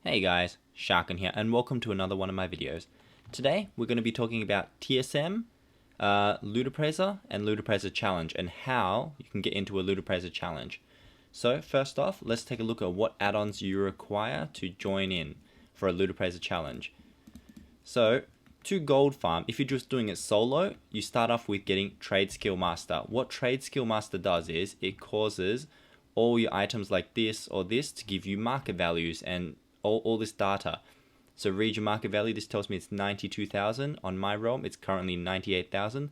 Hey guys, Sharkin here, and welcome to another one of my videos. Today we're going to be talking about TSM, LootAppraiser, and LootAppraiser challenge, and how you can get into a LootAppraiser challenge. So first off, let's take a look at what add-ons you require to join in for a LootAppraiser challenge. So to gold farm, if you're just doing it solo, you start off with getting Tradeskillmaster. What Tradeskillmaster does is it causes all your items like this or this to give you market values and all this data. So region market value, this tells me it's 92,000. On my realm, it's currently 98,000.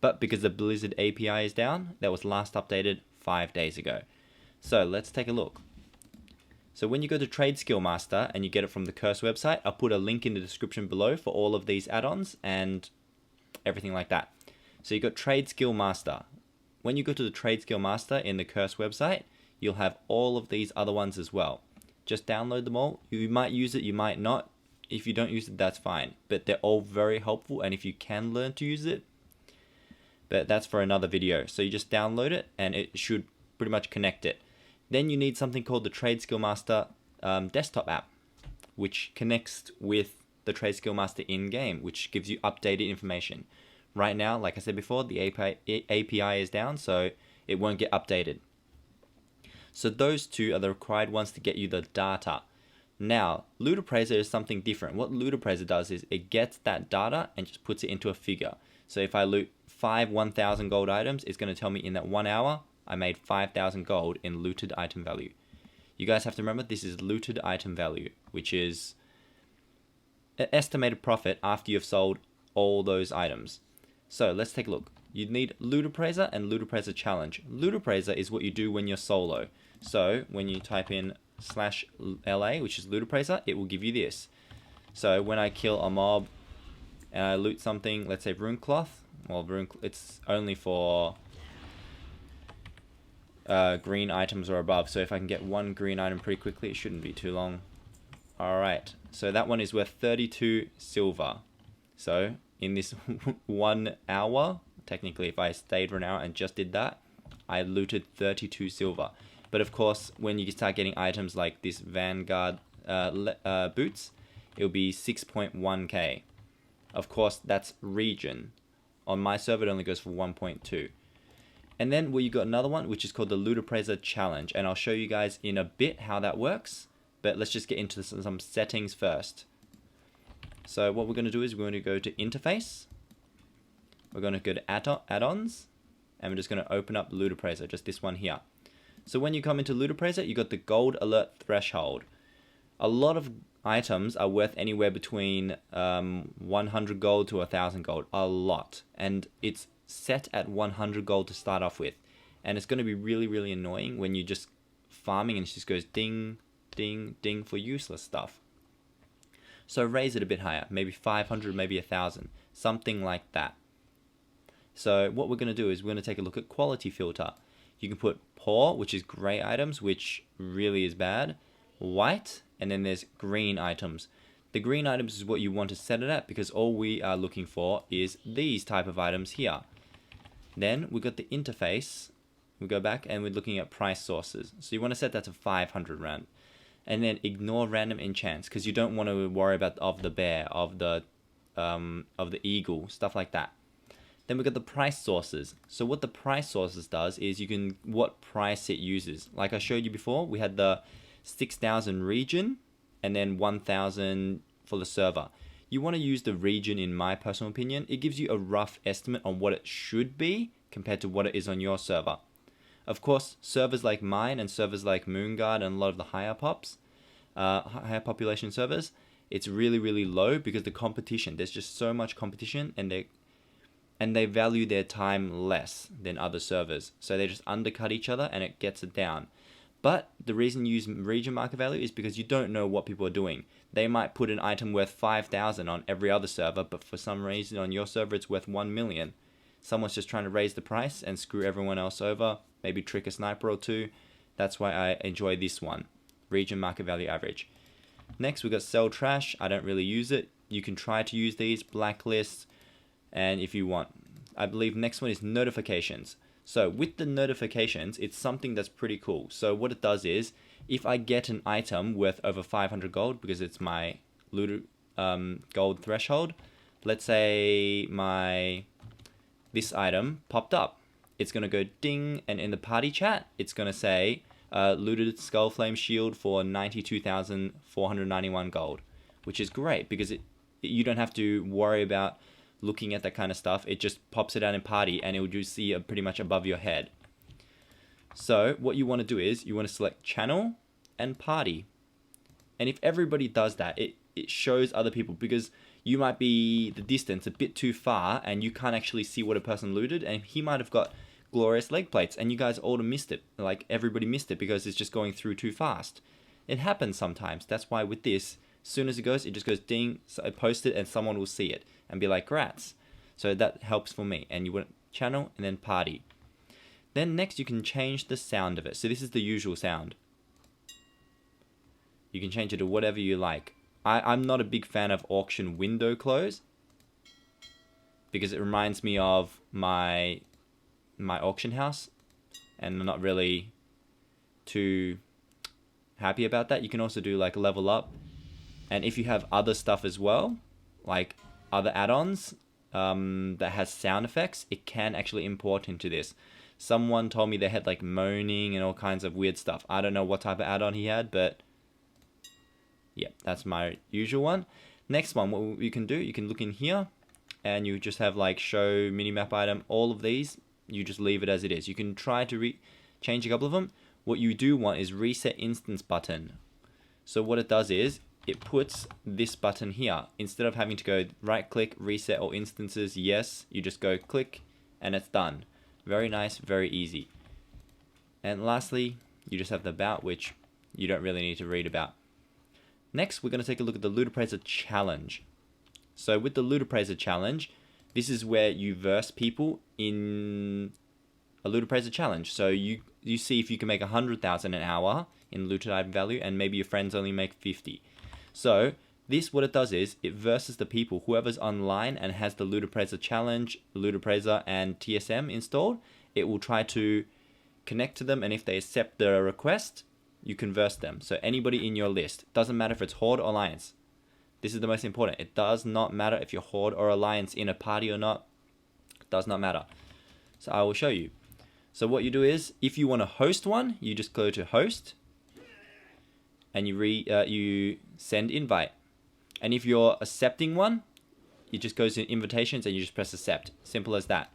But because the Blizzard API is down, that was last updated 5 days ago. So let's take a look. So when you go to Tradeskillmaster and you get it from the Curse website, I'll put a link in the description below for all of these add-ons and everything like that. So you got Tradeskillmaster. When you go to the Tradeskillmaster in the Curse website, you'll have all of these other ones as well. Just download them all. You might use it, you might not. If you don't use it, that's fine. But they're all very helpful, and if you can learn to use it, but that's for another video. So you just download it, and it should pretty much connect it. Then you need something called the Tradeskillmaster Desktop App, which connects with the Tradeskillmaster in-game, which gives you updated information. Right now, like I said before, the API is down, so it won't get updated. So those two are the required ones to get you the data. Now, LootAppraiser is something different. What LootAppraiser does is it gets that data and just puts it into a figure. So if I loot 5 1,000 gold items, it's going to tell me in that 1 hour, I made 5,000 gold in looted item value. You guys have to remember this is looted item value, which is an estimated profit after you've sold all those items. So let's take a look. You need LootAppraiser and LootAppraiser challenge. LootAppraiser is what you do when you're solo. So when you type in /LA, which is LootAppraiser, it will give you this. So when I kill a mob and I loot something, let's say rune cloth, well, it's only for green items or above. So if I can get one green item pretty quickly, it shouldn't be too long. Alright, so that one is worth 32 silver. So in this 1 hour, technically if I stayed for an hour and just did that, I looted 32 silver. But of course, when you start getting items like this Vanguard boots, it'll be 6.1k. Of course, that's region. On my server, it only goes for 1.2. And then you got another one, which is called the LootAppraiser challenge. And I'll show you guys in a bit how that works. But let's just get into some settings first. So what we're going to do is we're going to go to interface. We're going to go to add-ons. And we're just going to open up LootAppraiser, just this one here. So when you come into LootAppraiser, you got the gold alert threshold. A lot of items are worth anywhere between 100 gold to 1,000 gold. A lot. And it's set at 100 gold to start off with. And it's going to be really, really annoying when you're just farming and it just goes ding, ding, ding for useless stuff. So raise it a bit higher. Maybe 500, maybe 1,000. Something like that. So what we're going to do is we're going to take a look at quality filter. You can put poor, which is grey items, which really is bad. White, and then there's green items. The green items is what you want to set it at because all we are looking for is these type of items here. Then we've got the interface. We go back and we're looking at price sources. So you want to set that to 500 rand. And then ignore random enchants because you don't want to worry about of the bear, of the eagle, stuff like that. Then we've got the price sources. So what the price sources does is you can, what price it uses. Like I showed you before, we had the 6,000 region and then 1,000 for the server. You want to use the region in my personal opinion. It gives you a rough estimate on what it should be compared to what it is on your server. Of course, servers like mine and servers like Moonguard and a lot of the higher population servers, it's really, really low because the competition, there's just so much competition and they value their time less than other servers. So they just undercut each other and it gets it down. But the reason you use region market value is because you don't know what people are doing. They might put an item worth 5,000 on every other server, but for some reason on your server it's worth 1 million. Someone's just trying to raise the price and screw everyone else over, maybe trick a sniper or two. That's why I enjoy this one, region market value average. Next we got sell trash. I don't really use it. You can try to use these, blacklist, and if you want. I believe next one is notifications. So with the notifications, it's something that's pretty cool. So what it does is if I get an item worth over 500 gold, because it's my loot gold threshold, let's say this item popped up, it's going to go ding, and in the party chat, it's going to say, looted Skullflame Shield for 92,491 gold, which is great because you don't have to worry about looking at that kind of stuff. It just pops it out in party and it will just see pretty much above your head. So what you want to do is you want to select channel and party. And if everybody does that, it shows other people, because you might be the distance a bit too far and you can't actually see what a person looted, and he might have got glorious leg plates and you guys all missed it. Like, everybody missed it because it's just going through too fast. It happens sometimes. That's why with this, as soon as it just goes ding, so I post it and someone will see it and be like, "Grats." So that helps for me. And you want channel and then party. Then next you can change the sound of it. So this is the usual sound. You can change it to whatever you like. I'm not a big fan of auction window close because it reminds me of my auction house, and I'm not really too happy about that. You can also do like level up, and if you have other stuff as well, like other add-ons that has sound effects, it can actually import into this. Someone told me they had like moaning and all kinds of weird stuff. I don't know what type of add-on he had, but yeah, that's my usual one. Next one, what you can do, you can look in here and you just have like show minimap item. All of these, you just leave it as it is. You can try to change a couple of them. What you do want is reset instance button. So what it does is it puts this button here. Instead of having to go right click, reset all instances, yes, you just go click and it's done. Very nice, very easy. And lastly, you just have the about, which you don't really need to read about. Next, we're going to take a look at the LootAppraiser challenge. So with the LootAppraiser challenge, this is where you verse people in a LootAppraiser challenge. So you see if you can make 100,000 an hour in looted item value, and maybe your friends only make 50. So this, what it does is it versus the people, whoever's online and has the LootAppraiser challenge, LootAppraiser and TSM installed. It will try to connect to them, and if they accept the request, you can verse them. So anybody in your list, doesn't matter if it's Horde or Alliance. This is the most important. It does not matter if you're Horde or Alliance in a party or not. It does not matter. So I will show you. So what you do is, if you want to host one, you just go to host, and you send invite. And if you're accepting one, it just goes to invitations and you just press accept. Simple as that.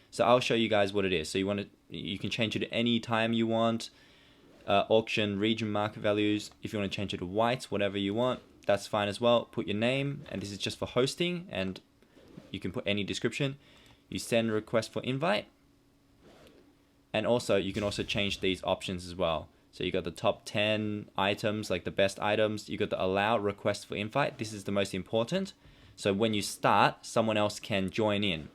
So I'll show you guys what it is. So you can change it at any time you want. Auction, region, market values. If you want to change it to whites, whatever you want, that's fine as well. Put your name, and this is just for hosting, and you can put any description. You send a request for invite, and also you can also change these options as well. So you got the top 10 items, like the best items. You got the allow request for invite. This is the most important. So when you start, someone else can join in.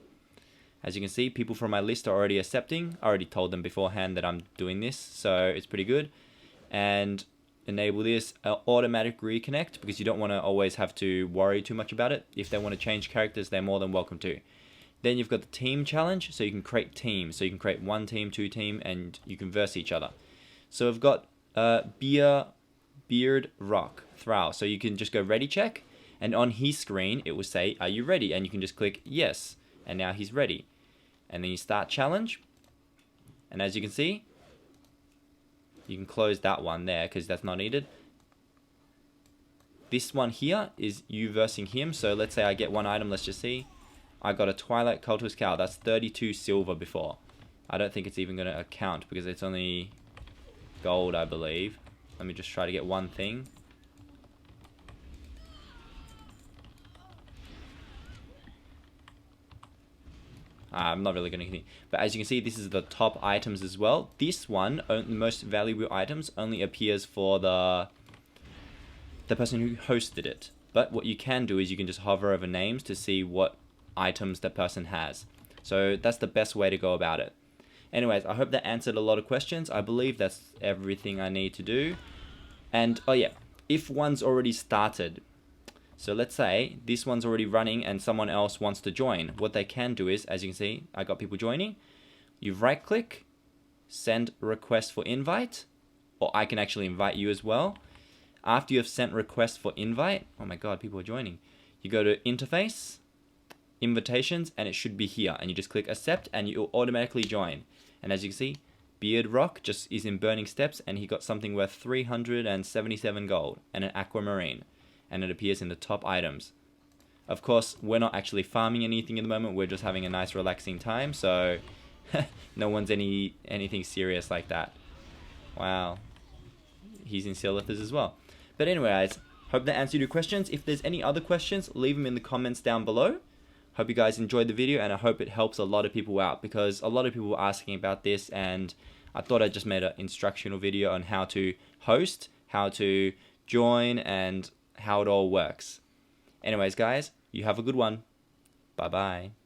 As you can see, people from my list are already accepting. I already told them beforehand that I'm doing this, so it's pretty good. And enable this automatic reconnect, because you don't want to always have to worry too much about it. If they want to change characters, they're more than welcome to. Then you've got the team challenge, so you can create teams. So you can create 1 team, 2 team, and you can verse each other. So we've got Beard Rock Thrall. So you can just go ready check, and on his screen it will say, "Are you ready?" And you can just click yes, and now he's ready. And then you start challenge, and as you can see, you can close that one there because that's not needed. This one here is you versing him. So let's say I get one item. Let's just see. I got a Twilight Cultist Cow. That's 32 silver before. I don't think it's even going to count because it's only gold, I believe. Let me just try to get one thing. I'm not really going to get anything. But as you can see, this is the top items as well. This one, the most valuable items, only appears for the person who hosted it. But what you can do is you can just hover over names to see what items that person has. So that's the best way to go about it. Anyways, I hope that answered a lot of questions. I believe that's everything I need to do. And, oh yeah, if one's already started, so let's say this one's already running and someone else wants to join. What they can do is, as you can see, I got people joining. You right click, send request for invite, or I can actually invite you as well. After you have sent requests for invite, oh my god, people are joining. You go to interface, invitations, and it should be here. And you just click accept and you'll automatically join. And as you can see, Beard Rock just is in Burning Steps and he got something worth 377 gold and an aquamarine. And it appears in the top items. Of course, we're not actually farming anything at the moment. We're just having a nice relaxing time. So no one's anything serious like that. Wow. He's in Silithers as well. But anyway, guys, hope that answered your questions. If there's any other questions, leave them in the comments down below. Hope you guys enjoyed the video, and I hope it helps a lot of people out, because a lot of people were asking about this, and I thought I just made an instructional video on how to host, how to join, and how it all works. Anyways, guys, you have a good one. Bye-bye.